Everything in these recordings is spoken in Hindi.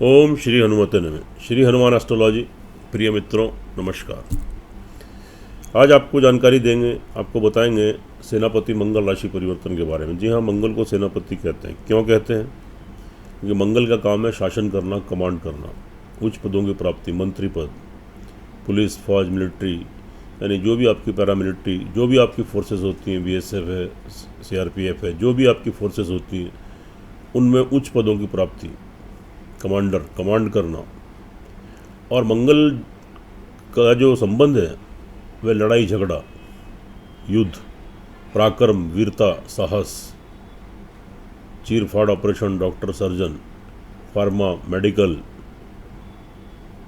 ओम श्री हनुमते नमः। श्री हनुमान एस्ट्रोलॉजी प्रिय मित्रों नमस्कार। आज आपको जानकारी देंगे, आपको बताएंगे सेनापति मंगल राशि परिवर्तन के बारे में। जी हाँ, मंगल को सेनापति कहते हैं। क्यों कहते हैं? क्योंकि मंगल का काम है शासन करना, कमांड करना, उच्च पदों की प्राप्ति, मंत्री पद, पुलिस, फौज, मिलिट्री, यानी जो भी आपकी पैरामिलिट्री, जो भी आपकी फोर्सेस होती हैं, बीएसएफ है, सीआरपीएफ है, जो भी आपकी फोर्सेस होती हैं उनमें उच्च पदों की प्राप्ति, कमांडर, कमांड करना। और मंगल का जो संबंध है वह लड़ाई झगड़ा, युद्ध, पराक्रम, वीरता, साहस, चीरफाड़ operation, doctor, surgeon, pharma, medical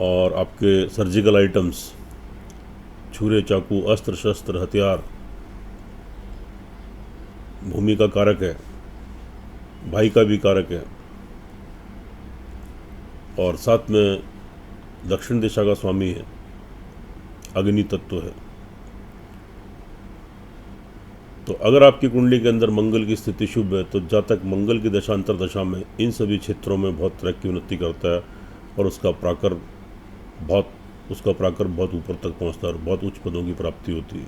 और आपके सर्जिकल आइटम्स, छुरे, चाकू, अस्त्र शस्त्र, हथियार, भूमि का कारक है, भाई का भी कारक है और साथ में दक्षिण दिशा का स्वामी है, अग्नि तत्व है। तो अगर आपकी कुंडली के अंदर मंगल की स्थिति शुभ है तो जातक मंगल की दशांतर दशा में इन सभी क्षेत्रों में बहुत तरक्की उन्नति करता है और उसका प्राकर बहुत ऊपर तक पहुंचता है और बहुत उच्च पदों की प्राप्ति होती है।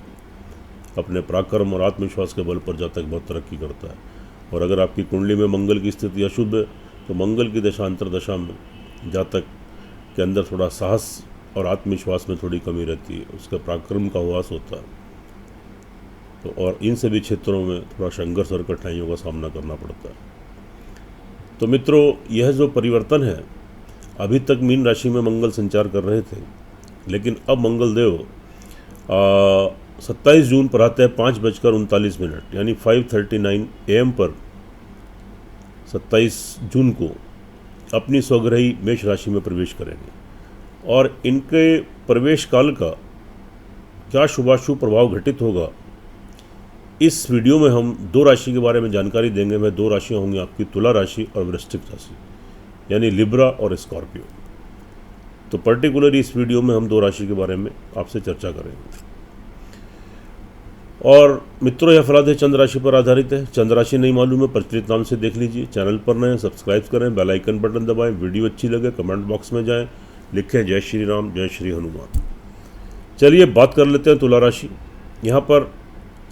अपने पराक्रम और आत्मविश्वास के बल पर जातक बहुत तरक्की करता है। और अगर आपकी कुंडली में मंगल की स्थिति अशुभ है तो मंगल की दशांतर दशा में जातक के अंदर थोड़ा साहस और आत्मविश्वास में थोड़ी कमी रहती है, उसका पराक्रम का हुआस होता है। तो और इन सभी क्षेत्रों में थोड़ा संघर्ष और कठिनाइयों का सामना करना पड़ता है। तो मित्रों, यह जो परिवर्तन है, अभी तक मीन राशि में मंगल संचार कर रहे थे, लेकिन अब मंगल देव 27 जून पर आते हैं 5:39 यानी 5:39 AM पर 27 जून को अपनी स्वग्रही मेष राशि में प्रवेश करेंगे। और इनके प्रवेश काल का क्या शुभाशुभ प्रभाव घटित होगा, इस वीडियो में हम दो राशि के बारे में जानकारी देंगे। वह दो राशियां होंगी आपकी तुला राशि और वृश्चिक राशि, यानी लिब्रा और स्कॉर्पियो। तो पर्टिकुलरली इस वीडियो में हम दो राशि के बारे में आपसे चर्चा करेंगे। और मित्रों, यह फलाद है चंद्र राशि पर आधारित है। चंद्र राशि नहीं मालूम है, प्रचलित नाम से देख लीजिए। चैनल पर नए सब्सक्राइब करें, बेल आइकन बटन दबाएं। वीडियो अच्छी लगे कमेंट बॉक्स में जाएं, लिखें जय श्री राम, जय श्री हनुमान। चलिए बात कर लेते हैं तुला राशि। यहाँ पर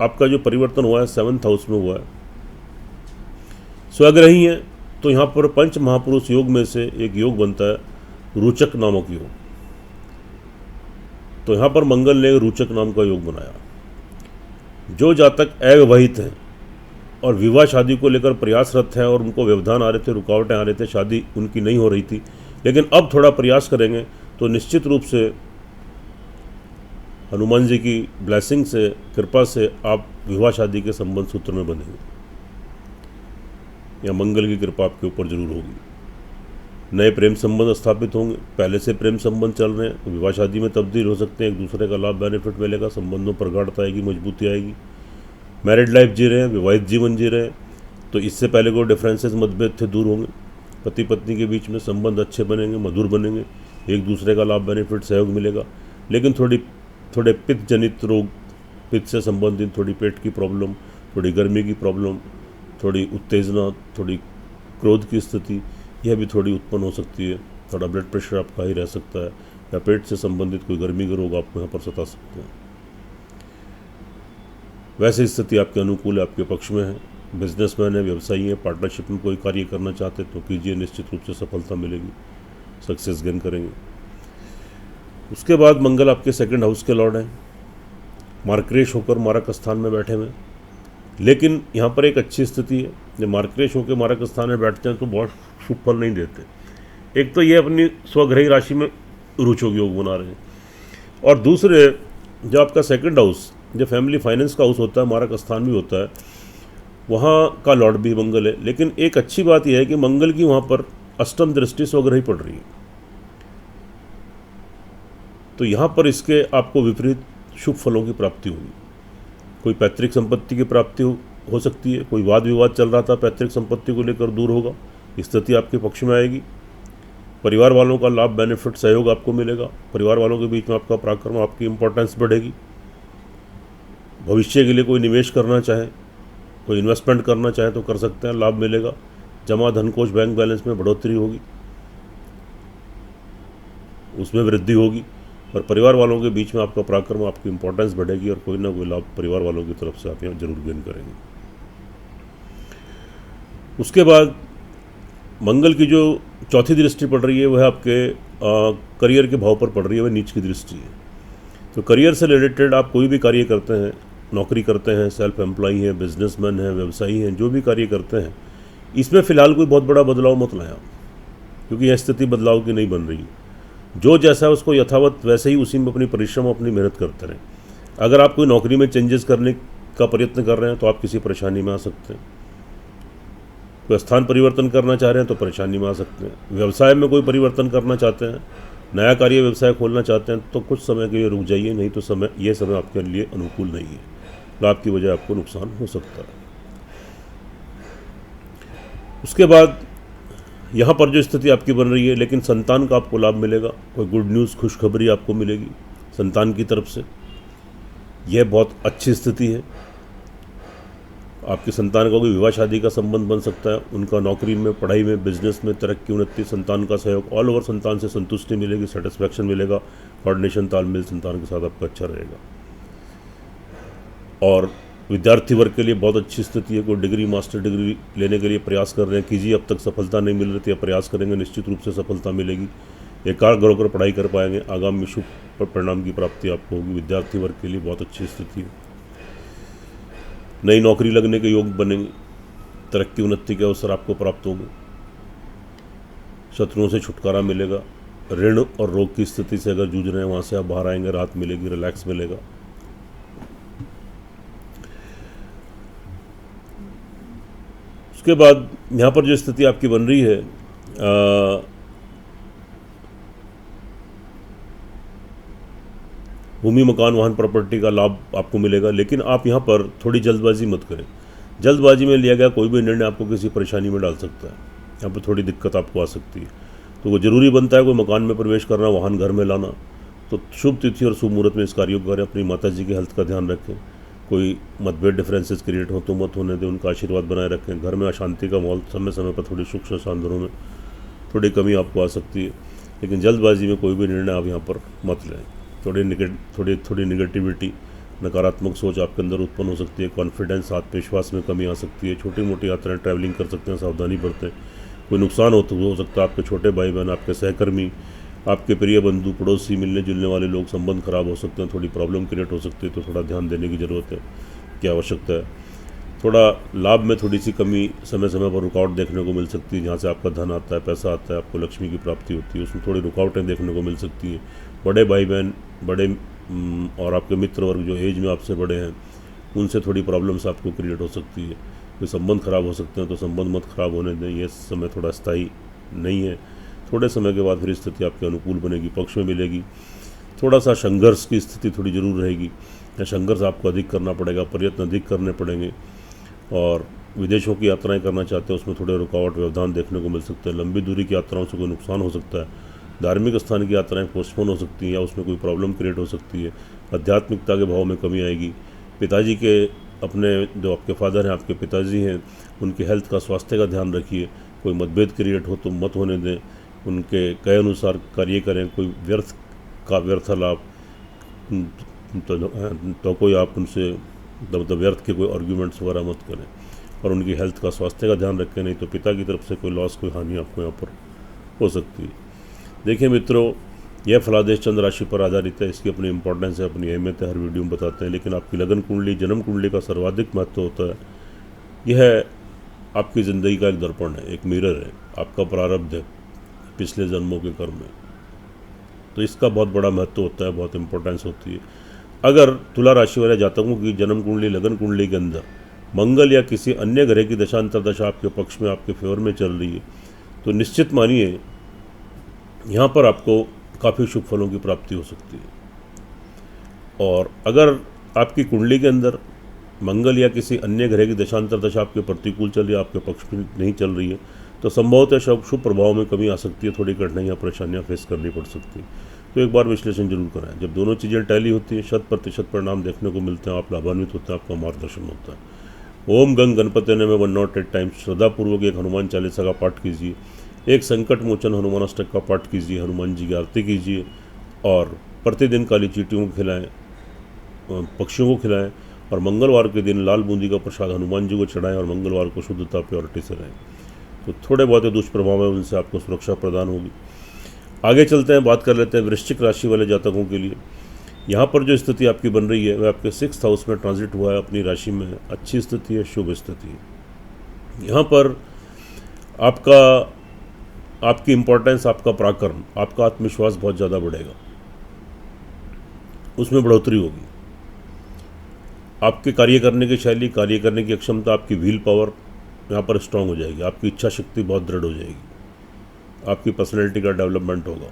आपका जो परिवर्तन हुआ है 7th हाउस में हुआ है, स्वग्रही है। तो यहाँ पर पंच महापुरुष योग में से एक योग बनता है रोचक नामक योग। तो यहाँ पर मंगल ने रोचक नाम का योग बनाया। जो जातक अविवाहित हैं और विवाह शादी को लेकर प्रयासरत हैं और उनको व्यवधान आ रहे थे, रुकावटें आ रही थे, शादी उनकी नहीं हो रही थी, लेकिन अब थोड़ा प्रयास करेंगे तो निश्चित रूप से हनुमान जी की ब्लेसिंग से, कृपा से आप विवाह शादी के संबंध सूत्र में बनेंगे, या मंगल की कृपा आपके ऊपर जरूर होगी। नए प्रेम संबंध स्थापित होंगे। पहले से प्रेम संबंध चल रहे हैं तो विवाह शादी में तब्दील हो सकते हैं, एक दूसरे का लाभ बेनिफिट मिलेगा, संबंधों पर गाढ़ता आएगी, मजबूती आएगी। मैरिड लाइफ जी रहे हैं, विवाहित जीवन जी रहे हैं तो इससे पहले को डिफरेंसेस, मतभेद थे, दूर होंगे। पति पत्नी के बीच में संबंध अच्छे बनेंगे, मधुर बनेंगे, एक दूसरे का लाभ बेनिफिट सहयोग मिलेगा। लेकिन थोड़े पित्त जनित रोग, पित्त से संबंधित थोड़ी पेट की प्रॉब्लम, थोड़ी गर्मी की प्रॉब्लम, थोड़ी उत्तेजना, थोड़ी क्रोध की स्थिति, यह भी थोड़ी उत्पन्न हो सकती है। थोड़ा ब्लड प्रेशर आपका ही रह सकता है, या पेट से संबंधित कोई गर्मी के रोग आपको यहाँ पर सता सकते हैं। वैसे स्थिति आपके अनुकूल है, आपके पक्ष में है। बिजनेसमैन है, व्यवसायी है, पार्टनरशिप में कोई कार्य करना चाहते तो कीजिए, निश्चित रूप से सफलता मिलेगी, सक्सेस गेन करेंगे। उसके बाद मंगल आपके 2nd हाउस के लॉर्ड हैं, मार्क्रेश होकर मारक स्थान में बैठे हुए। लेकिन यहाँ पर एक अच्छी स्थिति है, जब मार्क्रेश होकर मारक स्थान में बैठते हैं तो बहुत शुभ फल नहीं देते। एक तो ये अपनी स्वग्रही राशि में रोचक योग बना रहे हैं, और दूसरे जो आपका 2nd हाउस, जो फैमिली फाइनेंस का हाउस होता है, मारक स्थान भी होता है, वहाँ का लॉर्ड भी मंगल है। लेकिन एक अच्छी बात यह है कि मंगल की वहाँ पर अष्टम दृष्टि स्वग्रही पड़ रही है। तो यहाँ पर इसके आपको विपरीत शुभ फलों की प्राप्ति होगी। कोई पैतृक संपत्ति की प्राप्ति हो सकती है, कोई वाद विवाद चल रहा था पैतृक संपत्ति को लेकर, दूर होगा, स्थिति आपके पक्ष में आएगी। परिवार वालों का लाभ बेनिफिट सहयोग आपको मिलेगा। परिवार वालों के बीच में आपका पराक्रम, आपकी इंपॉर्टेंस बढ़ेगी। भविष्य के लिए कोई निवेश करना चाहे, कोई इन्वेस्टमेंट करना चाहे तो कर सकते हैं, लाभ मिलेगा। जमा धन कोष बैंक बैलेंस में बढ़ोतरी होगी। उसमें वृद्धि होगी और परिवार वालों के बीच में आपका पराक्रम, आपकी इंपॉर्टेंस बढ़ेगी और कोई ना कोई लाभ परिवार वालों की तरफ से आप यहाँ जरूर गेन करेंगे। उसके बाद मंगल की जो चौथी दृष्टि पड़ रही है वह आपके करियर के भाव पर पड़ रही है, वह नीच की दृष्टि है। तो करियर से रिलेटेड आप कोई भी कार्य करते हैं, नौकरी करते हैं, सेल्फ एम्प्लॉई हैं, बिजनेसमैन हैं, व्यवसायी हैं, जो भी कार्य करते हैं, इसमें फ़िलहाल कोई बहुत बड़ा बदलाव मत लाया, क्योंकि यह स्थिति बदलाव की नहीं बन रही। जो जैसा है उसको यथावत वैसे ही उसी में अपनी परिश्रम, अपनी मेहनत करते रहें। अगर आप कोई नौकरी में चेंजेस करने का प्रयत्न कर रहे हैं तो आप किसी परेशानी में आ सकते हैं। कोई स्थान परिवर्तन करना चाह रहे हैं तो परेशानी में आ सकते हैं। व्यवसाय में कोई परिवर्तन करना चाहते हैं, नया कार्य व्यवसाय खोलना चाहते हैं, तो कुछ समय के लिए रुक जाइए, नहीं तो ये समय आपके लिए अनुकूल नहीं है, लाभ की वजह आपको नुकसान हो सकता है। उसके बाद यहाँ पर जो स्थिति आपकी बन रही है, लेकिन संतान का आपको लाभ मिलेगा, कोई गुड न्यूज़, खुशखबरी आपको मिलेगी संतान की तरफ से। यह बहुत अच्छी स्थिति है। आपकी संतान का कोई विवाह शादी का संबंध बन सकता है, उनका नौकरी में, पढ़ाई में, बिजनेस में तरक्की, उन्नति, संतान का सहयोग, ऑल ओवर संतान से संतुष्टि मिलेगी, सेटिस्फैक्शन मिलेगा, कोऑर्डिनेशन, तालमेल संतान के साथ आपका अच्छा रहेगा। और विद्यार्थी वर्ग के लिए बहुत अच्छी स्थिति है। कोई डिग्री, मास्टर डिग्री लेने के लिए प्रयास कर रहे हैं, कीजिए, अब तक सफलता नहीं मिल रही थी, अब प्रयास करेंगे, निश्चित रूप से सफलता मिलेगी। एकाग्र होकर पढ़ाई कर पाएंगे, आगामी शुभ परिणाम की प्राप्ति आपको होगी। विद्यार्थी वर्ग के लिए बहुत अच्छी स्थिति है। नई नौकरी लगने के योग बनेंगे, तरक्की, उन्नति के अवसर आपको प्राप्त होंगे, शत्रुओं से छुटकारा मिलेगा। ऋण और रोग की स्थिति से अगर जूझ रहे हैं वहाँ से आप बाहर आएंगे, राहत मिलेगी, रिलैक्स मिलेगा। उसके बाद यहाँ पर जो स्थिति आपकी बन रही है, भूमि, मकान, वाहन, प्रॉपर्टी का लाभ आपको मिलेगा, लेकिन आप यहाँ पर थोड़ी जल्दबाजी मत करें। जल्दबाजी में लिया गया कोई भी निर्णय आपको किसी परेशानी में डाल सकता है, यहाँ पर थोड़ी दिक्कत आपको आ सकती है। तो वो ज़रूरी बनता है कोई मकान में प्रवेश करना, वाहन घर में लाना, तो शुभ तिथि और शुभ मुहूर्त में इस कार्य को करें। अपनी माता जी की हेल्थ का ध्यान रखें, कोई मतभेद, डिफरेंसेस क्रिएट हो तो मत होने दें, उनका आशीर्वाद बनाए रखें। घर में अशांति का माहौल, समय समय पर थोड़ी सुख शांतियों में थोड़ी कमी आपको आ सकती है, लेकिन जल्दबाजी में कोई भी निर्णय आप यहाँ पर मत लें। थोड़ी निगेटिविटी, नकारात्मक सोच आपके अंदर उत्पन्न हो सकती है। कॉन्फिडेंस, आत्मविश्वास में कमी आ सकती है। छोटी मोटी यात्राएं, ट्रैवलिंग कर सकते हैं, सावधानी बरतें। कोई नुकसान हो सकता है, आपके छोटे भाई बहन, आपके सहकर्मी, आपके प्रिय बंधु, पड़ोसी, मिलने जुलने वाले लोग, संबंध खराब हो सकते हैं, थोड़ी प्रॉब्लम क्रिएट हो सकती है, तो थोड़ा ध्यान देने की ज़रूरत है, की आवश्यकता है। थोड़ा लाभ में थोड़ी सी कमी, समय समय पर रुकावट देखने को मिल सकती है। जहाँ से आपका धन आता है, पैसा आता है, आपको लक्ष्मी की प्राप्ति होती है, उसमें थोड़ी रुकावटें देखने को मिल सकती हैं। बड़े भाई बहन, बड़े और आपके मित्र वर्ग जो एज में आपसे बड़े हैं, उनसे थोड़ी प्रॉब्लम्स आपको क्रिएट हो सकती है। कोई संबंध खराब हो सकते हैं, तो संबंध मत खराब होने दें। ये समय थोड़ा स्थायी नहीं है, थोड़े समय के बाद फिर स्थिति आपके अनुकूल बनेगी, पक्ष में मिलेगी। थोड़ा सा संघर्ष की स्थिति थोड़ी ज़रूर रहेगी, या संघर्ष आपको अधिक करना पड़ेगा, प्रयत्न अधिक करने पड़ेंगे। और विदेशों की यात्राएं करना चाहते हैं, उसमें थोड़े रुकावट, व्यवधान देखने को मिल सकते हैं। लंबी दूरी की यात्राओं से कोई नुकसान हो सकता है। धार्मिक स्थान की यात्राएं पोस्टपोन हो सकती हैं, या उसमें कोई प्रॉब्लम क्रिएट हो सकती है। आध्यात्मिकता के भाव में कमी आएगी। पिताजी के, अपने जो आपके फादर हैं, आपके पिताजी हैं, उनकी हेल्थ का, स्वास्थ्य का ध्यान रखिए। कोई मतभेद क्रिएट हो तो मत होने दें, उनके कहे अनुसार कार्य करें। कोई व्यर्थ लाभ तो कोई आप उनसे व्यर्थ के कोई आर्ग्यूमेंट्स वगैरह मत करें, और उनकी हेल्थ का, स्वास्थ्य का ध्यान रखें, नहीं तो पिता की तरफ से कोई लॉस, कोई हानि आपको यहाँ पर हो सकती है। देखिए मित्रों, यह फलादेश चंद्र राशि पर आधारित है, इसकी अपनी इंपॉर्टेंस है, अपनी अहमियत है, हर वीडियो में बताते हैं। लेकिन आपकी लगन कुंडली, जन्म कुंडली का सर्वाधिक महत्व होता है। यह आपकी ज़िंदगी का एक दर्पण है, एक मिरर है, आपका प्रारब्ध है, पिछले जन्मों के कर्म है, तो इसका बहुत बड़ा महत्व होता है, बहुत इंपॉर्टेंस होती है। अगर तुला राशि वाले जातकों की जन्म कुंडली, लगन कुंडली के अंदर मंगल या किसी अन्य ग्रह की दशांतर दशा आपके पक्ष में, आपके फेवर में चल रही है, तो निश्चित मानिए यहाँ पर आपको काफ़ी शुभ फलों की प्राप्ति हो सकती है। और अगर आपकी कुंडली के अंदर मंगल या किसी अन्य ग्रह की दशांतर दशा आपके प्रतिकूल चल रही है, आपके पक्ष में नहीं चल रही है, तो संभवतः शुभ प्रभाव में कमी आ सकती है, थोड़ी कठिनाइयाँ, परेशानियाँ फेस करनी पड़ सकती है। तो एक बार विश्लेषण जरूर कराएं। जब दोनों चीज़ें टैली होती हैं, 100% परिणाम देखने को मिलते हैं, आप लाभान्वित होते हैं, आपका मार्गदर्शन होता है। ओम गंग गणपति नमः 108 टाइम्स श्रद्धापूर्वक एक हनुमान चालीसा का पाठ कीजिए। एक संकट मोचन हनुमान अष्टक का पाठ कीजिए, हनुमान जी की आरती कीजिए और प्रतिदिन काली चींटियों को खिलाएं, पक्षियों को खिलाएं और मंगलवार के दिन लाल बूंदी का प्रसाद हनुमान जी को चढ़ाएं और मंगलवार को शुद्धता प्योरिटी से रहें। तो थोड़े बहुत दुष्प्रभाव है उनसे आपको सुरक्षा प्रदान होगी। आगे चलते हैं, बात कर लेते हैं वृश्चिक राशि वाले जातकों के लिए। यहाँ पर जो स्थिति आपकी बन रही है वह आपके 6th हाउस में ट्रांजिट हुआ है, अपनी राशि में अच्छी स्थिति है, शुभ स्थिति है। यहाँ पर आपकी इम्पोर्टेंस, आपका पराक्रम, आपका आत्मविश्वास बहुत ज़्यादा बढ़ेगा, उसमें बढ़ोतरी होगी। आपके कार्य करने की शैली, कार्य करने की क्षमता, आपकी व्हील पावर यहाँ पर स्ट्रांग हो जाएगी, आपकी इच्छा शक्ति बहुत दृढ़ हो जाएगी, आपकी पर्सनैलिटी का डेवलपमेंट होगा,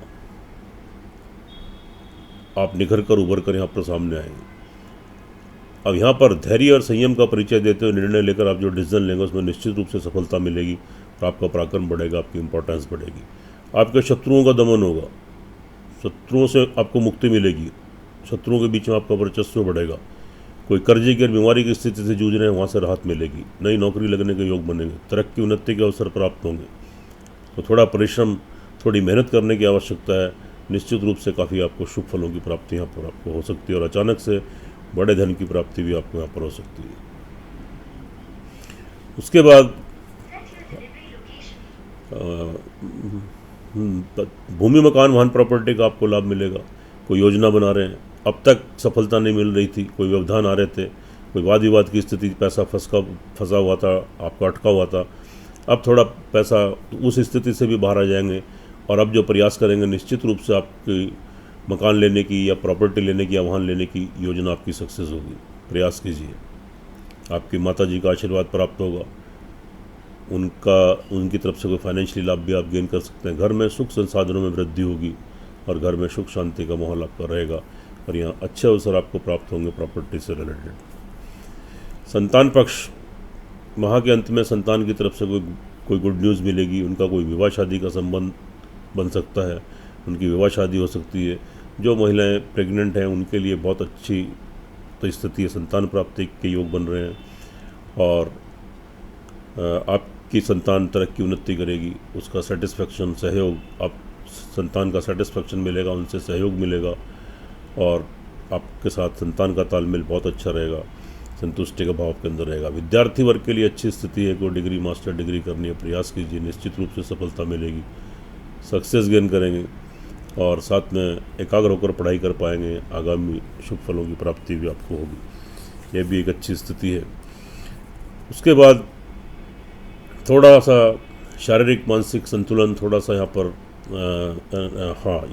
आप निखर कर उभर कर यहाँ पर सामने आएंगे। अब यहाँ पर धैर्य और संयम का परिचय देते हुए निर्णय लेकर आप जो डिसीजन लेंगे उसमें निश्चित रूप से सफलता मिलेगी और आपका पराक्रम बढ़ेगा, आपकी इंपॉर्टेंस बढ़ेगी, आपके शत्रुओं का दमन होगा, शत्रुओं से आपको मुक्ति मिलेगी, शत्रुओं के बीच में आपका वर्चस्व बढ़ेगा। कोई कर्जे की और बीमारी की स्थिति से जूझ रहे हैं वहाँ से राहत मिलेगी, नई नौकरी लगने के योग बनेंगे, तरक्की उन्नति के अवसर प्राप्त होंगे। तो थोड़ा परिश्रम, थोड़ी मेहनत करने की आवश्यकता है। निश्चित रूप से काफ़ी आपको शुभ फलों की प्राप्ति यहाँ पर आपको हो सकती है और अचानक से बड़े धन की प्राप्ति भी आपको यहाँ पर हो सकती है। उसके बाद भूमि, मकान, वाहन, प्रॉपर्टी का आपको लाभ मिलेगा। कोई योजना बना रहे हैं, अब तक सफलता नहीं मिल रही थी, कोई व्यवधान आ रहे थे, कोई वाद विवाद की स्थिति, पैसा फंसा हुआ था, आपका अटका हुआ था, अब थोड़ा पैसा उस स्थिति से भी बाहर आ जाएंगे और अब जो प्रयास करेंगे निश्चित रूप से आपकी मकान लेने की या प्रॉपर्टी लेने की या वाहन लेने की योजना आपकी सक्सेस होगी। प्रयास कीजिए, आपकी माता जी का आशीर्वाद प्राप्त होगा, उनकी तरफ से कोई फाइनेंशियली लाभ भी आप गेन कर सकते हैं। घर में सुख संसाधनों में वृद्धि होगी और घर में सुख शांति का माहौल आपका रहेगा और यहाँ अच्छे अवसर आपको प्राप्त होंगे प्रॉपर्टी से रिलेटेड। संतान पक्ष, माह के अंत में संतान की तरफ से कोई गुड न्यूज़ मिलेगी, उनका कोई विवाह शादी का संबंध बन सकता है, उनकी विवाह शादी हो सकती है। जो महिलाएं प्रेग्नेंट हैं उनके लिए बहुत अच्छी तो स्थिति है, संतान प्राप्ति के योग बन रहे हैं और आपकी संतान तरक्की उन्नति करेगी, उसका सेटिस्फेक्शन, सहयोग, आप संतान का सेटिस्फेक्शन मिलेगा, उनसे सहयोग मिलेगा और आपके साथ संतान का तालमेल बहुत अच्छा रहेगा, संतुष्टि का भाव आपके अंदर रहेगा। विद्यार्थी वर्ग के लिए अच्छी स्थिति है, कोई डिग्री, मास्टर डिग्री करनी है, प्रयास कीजिए, निश्चित रूप से सफलता मिलेगी, सक्सेस गेन करेंगे और साथ में एकाग्र होकर पढ़ाई कर पाएंगे, आगामी शुभ फलों की प्राप्ति भी आपको होगी। यह भी एक अच्छी स्थिति है। उसके बाद थोड़ा सा शारीरिक मानसिक संतुलन, थोड़ा सा यहाँ पर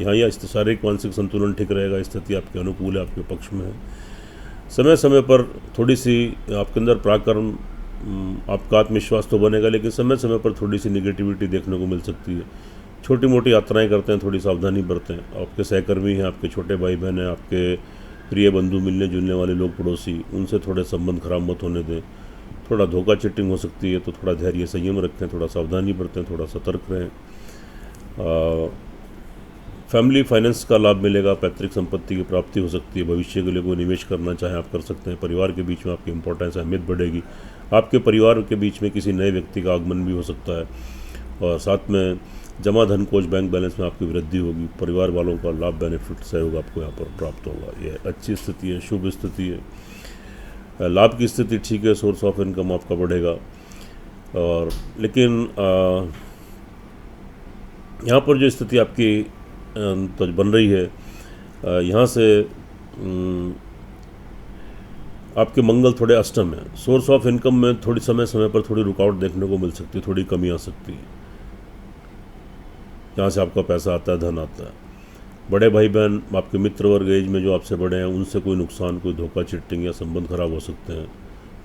यहाँ शारीरिक मानसिक संतुलन ठीक रहेगा, स्थिति आपके अनुकूल है, आपके पक्ष में है। समय समय पर थोड़ी सी आपके अंदर पराक्रम, आपका आत्मविश्वास तो बनेगा, लेकिन समय समय पर थोड़ी सी निगेटिविटी देखने को मिल सकती है। छोटी मोटी यात्राएं करते हैं, थोड़ी सावधानी बरतें। आपके सहकर्मी हैं, आपके छोटे भाई बहन हैं, आपके प्रिय बंधु, मिलने जुलने वाले लोग, पड़ोसी, उनसे थोड़े संबंध खराब मत होने दें। थोड़ा धोखा चिटिंग हो सकती है, तो थोड़ा धैर्य संयम रखें, थोड़ा सावधानी बरतें, थोड़ा सतर्क रहें। फैमिली फाइनेंस का लाभ मिलेगा, पैतृक संपत्ति की प्राप्ति हो सकती है, भविष्य के लिए कोई निवेश करना चाहें आप कर सकते हैं। परिवार के बीच में आपकी इंपॉर्टेंस, अहमियत बढ़ेगी, आपके परिवार के बीच में किसी नए व्यक्ति का आगमन भी हो सकता है और साथ में जमा धन कोष, बैंक बैलेंस में आपकी वृद्धि होगी, परिवार वालों का लाभ, बेनिफिट, सहयोग आपको यहाँ पर प्राप्त होगा। यह अच्छी स्थिति है, शुभ स्थिति है, लाभ की स्थिति ठीक है, सोर्स ऑफ इनकम आपका बढ़ेगा। और लेकिन यहाँ पर जो स्थिति आपकी तो बन रही है, यहाँ से आपके मंगल थोड़े अष्टम है, सोर्स ऑफ इनकम में थोड़ी समय समय पर थोड़ी रुकावट देखने को मिल सकती है, थोड़ी कमी आ सकती है। जहाँ से आपका पैसा आता है, धन आता है। बड़े भाई बहन, आपके मित्र वर्ग एज में जो आपसे बड़े हैं, उनसे कोई नुकसान, कोई धोखा चिट्टिंग या संबंध खराब हो सकते हैं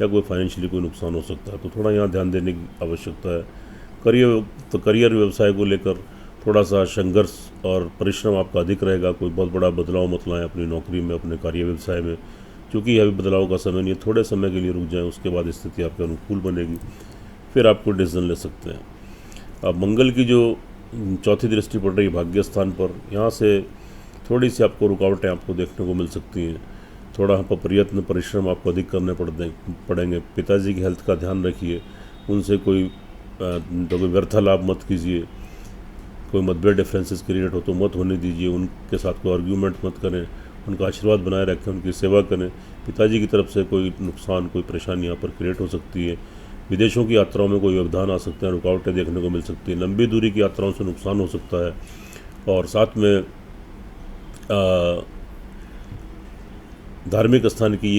या कोई फाइनेंशियली कोई नुकसान हो सकता है, तो थोड़ा यहाँ ध्यान देने की आवश्यकता है। करियर व्यवसाय को लेकर थोड़ा सा संघर्ष और परिश्रम आपका अधिक रहेगा। कोई बहुत बड़ा बदलाव मत लाएं अपनी नौकरी में, अपने कार्य व्यवसाय में, क्योंकि अभी बदलाव का समय नहीं है। थोड़े समय के लिए रुक जाएं, उसके बाद स्थिति आपके अनुकूल बनेगी, फिर आपको डिसीजन ले सकते हैं। अब मंगल की जो चौथी दृष्टि पड़ रही है भाग्य स्थान पर, यहाँ से थोड़ी सी आपको रुकावटें आपको देखने को मिल सकती हैं। थोड़ा यहाँ पर प्रयत्न, परिश्रम आपको अधिक करने पड़ेंगे। पिताजी की हेल्थ का ध्यान रखिए, उनसे कोई व्यर्थ लाभ मत कीजिए। कोई मतभेद डिफरेंसेस क्रिएट हो तो मत होने दीजिए, उनके साथ कोई आर्ग्यूमेंट मत करें, उनका आशीर्वाद बनाए रखें, उनकी सेवा करें। पिताजी की तरफ से कोई नुकसान, कोई परेशानी यहाँ पर क्रिएट हो सकती है। विदेशों की यात्राओं में कोई व्यवधान आ सकते हैं, रुकावटें देखने को मिल सकती है, लंबी दूरी की यात्राओं से नुकसान हो सकता है। और साथ में धार्मिक स्थान की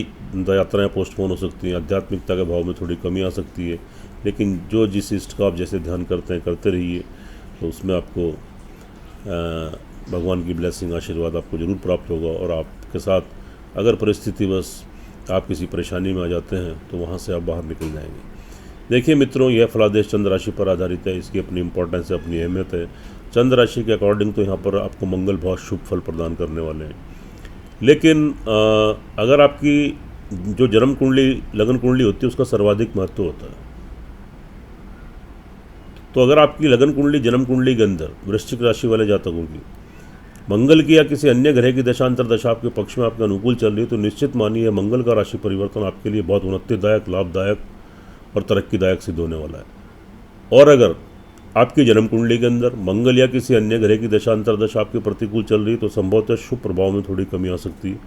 यात्राएं पोस्टपोन हो सकती हैं, आध्यात्मिकता के भाव में थोड़ी कमी आ सकती है। लेकिन जो जिस इष्ट का आप जैसे ध्यान करते हैं करते रहिए, तो उसमें आपको भगवान की ब्लेसिंग, आशीर्वाद आपको ज़रूर प्राप्त होगा। और आपके साथ अगर परिस्थिति बस आप किसी परेशानी में आ जाते हैं तो वहाँ से आप बाहर निकल जाएंगे। देखिए मित्रों, यह फलादेश चंद्र राशि पर आधारित है, इसकी अपनी इंपॉर्टेंस है, अपनी अहमियत है। चंद्र राशि के अकॉर्डिंग तो यहाँ पर आपको मंगल बहुत शुभ फल प्रदान करने वाले हैं। लेकिन अगर आपकी जो जन्म कुंडली, लगन कुंडली होती है, उसका सर्वाधिक महत्व होता है। तो अगर आपकी लगन कुंडली, जन्म कुंडली के अंदर वृश्चिक राशि वाले जातकों की मंगल की या किसी अन्य ग्रह की दशांतर दशा आपके पक्ष में आपके अनुकूल चल रही है, तो निश्चित मानिए मंगल का राशि परिवर्तन आपके लिए बहुत उन्नतिदायक, लाभदायक और तरक्कीदायक सिद्ध होने वाला है। और अगर आपकी जन्म कुंडली के अंदर मंगल या किसी अन्य ग्रह की दशांतर दशा आपके प्रतिकूल चल रही है, तो संभवतः शुभ प्रभाव में थोड़ी कमी आ सकती है,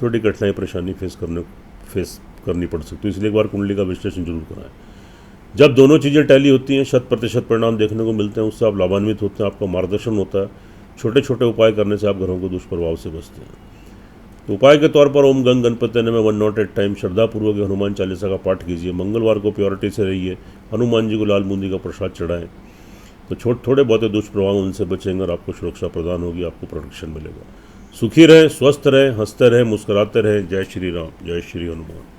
थोड़ी कठिनाई, परेशानी फेस करनी पड़ सकती है। इसलिए एक बार कुंडली का विश्लेषण जरूर कराएं। जब दोनों चीज़ें टैली होती हैं, 100% परिणाम देखने को मिलते हैं, उससे आप लाभान्वित होते हैं, आपका मार्गदर्शन होता है। छोटे छोटे उपाय करने से आप घरों को दुष्प्रभाव से बचते हैं। तो उपाय के तौर पर ओम गंग गणपति नमः 108 टाइम श्रद्धापूर्वक हनुमान चालीसा का पाठ कीजिए। मंगलवार को प्योरिटी से रहिए, हनुमान जी को लाल बूंदी का प्रसाद चढ़ाएं, तो थोड़े बहुत दुष्प्रभाव उनसे बचेंगे और आपको सुरक्षा प्रदान होगी, आपको प्रोटेक्शन मिलेगा। सुखी रहें, स्वस्थ रहें, हंसते रहें, मुस्कुराते रहें। जय श्री राम, जय श्री हनुमान।